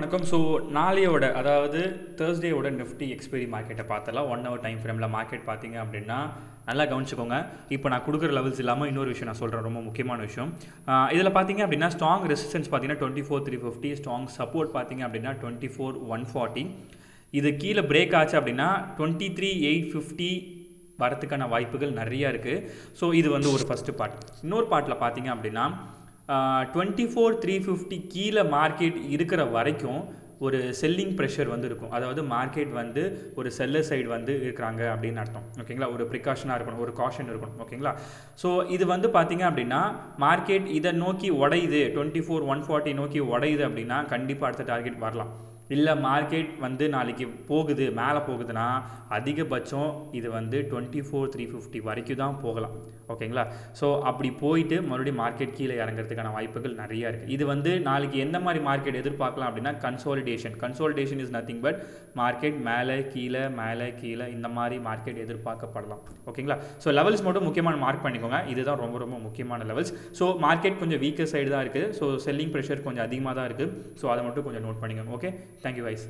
வணக்கம். ஸோ நாளையோட அதாவது தேர்ஸ்டேயோட Nifty expiry மார்க்கெட்டை பார்த்தலாம். 1 ஹவர் டைம் ஃப்ரேமில் மார்க்கெட் பார்த்தீங்க அப்படின்னா நல்லா கவனிச்சுக்கோங்க. இப்போ நான் கொடுக்குற லெவல்ஸ் இல்லாமல் இன்னொரு விஷயம் நான் சொல்கிறேன், ரொம்ப முக்கியமான விஷயம். இதில் பார்த்தீங்க அப்படின்னா ஸ்ட்ராங் ரெசிஸ்டன்ஸ் பார்த்தீங்கன்னா 24,350, ஸ்ட்ராங் சப்போர்ட் பார்த்தீங்க அப்படின்னா 24,140. இது கீழே பிரேக் ஆச்சு அப்படின்னா 23,850 வரத்துக்கான வாய்ப்புகள் நிறையா இருக்குது. ஸோ இது வந்து ஒரு ஃபஸ்ட்டு பார்ட். இன்னொரு பார்ட்டில் பார்த்தீங்க அப்படின்னா 24,350 கீழே மார்க்கெட் இருக்கிற வரைக்கும் ஒரு செல்லிங் ப்ரெஷர் வந்து இருக்கும். அதாவது மார்க்கெட் வந்து ஒரு செல்லர் சைடு வந்து இருக்கிறாங்க அப்படின்னு அர்த்தம். ஓகேங்களா, ஒரு ப்ரிகாஷனாக இருக்கணும், ஒரு காஷன் இருக்கணும். ஓகேங்களா, ஸோ இது வந்து பார்த்தீங்க அப்படின்னா மார்க்கெட் இதை நோக்கி உடையுது, 24,140 நோக்கி உடையுது அப்படின்னா கண்டிப்பாக அடுத்த டார்கெட் வரலாம். இல்லை மார்க்கெட் வந்து நாளைக்கு போகுது, மேலே போகுதுன்னா அதிகபட்சம் இது வந்து 24,350 வரைக்கும் தான் போகலாம். ஓகேங்களா, ஸோ அப்படி போயிட்டு மறுபடியும் மார்க்கெட் கீழே இறங்கிறதுக்கான வாய்ப்புகள் நிறையா இருக்குது. இது வந்து நாளைக்கு எந்த மாதிரி மார்க்கெட் எதிர்பார்க்கலாம் அப்படின்னா consolidation is nothing but market மேலே கீழே இந்த மாதிரி மார்க்கெட் எதிர்பார்க்கப்படலாம். ஓகேங்களா, ஸோ லெவல்ஸ் மட்டும் முக்கியமான மார்க் பண்ணிக்கோங்க. இதுதான் ரொம்ப ரொம்ப முக்கியமான லெவல்ஸ். ஸோ மார்க்கெட் கொஞ்சம் வீக்கர் சைடு தான் இருக்குது. ஸோ செல்லிங் ப்ரெஷர் கொஞ்சம் அதிகமாக தான் இருக்குது. ஸோ அதை மட்டும் கொஞ்சம் நோட் பண்ணிக்கோங்க. Okay, thank you guys.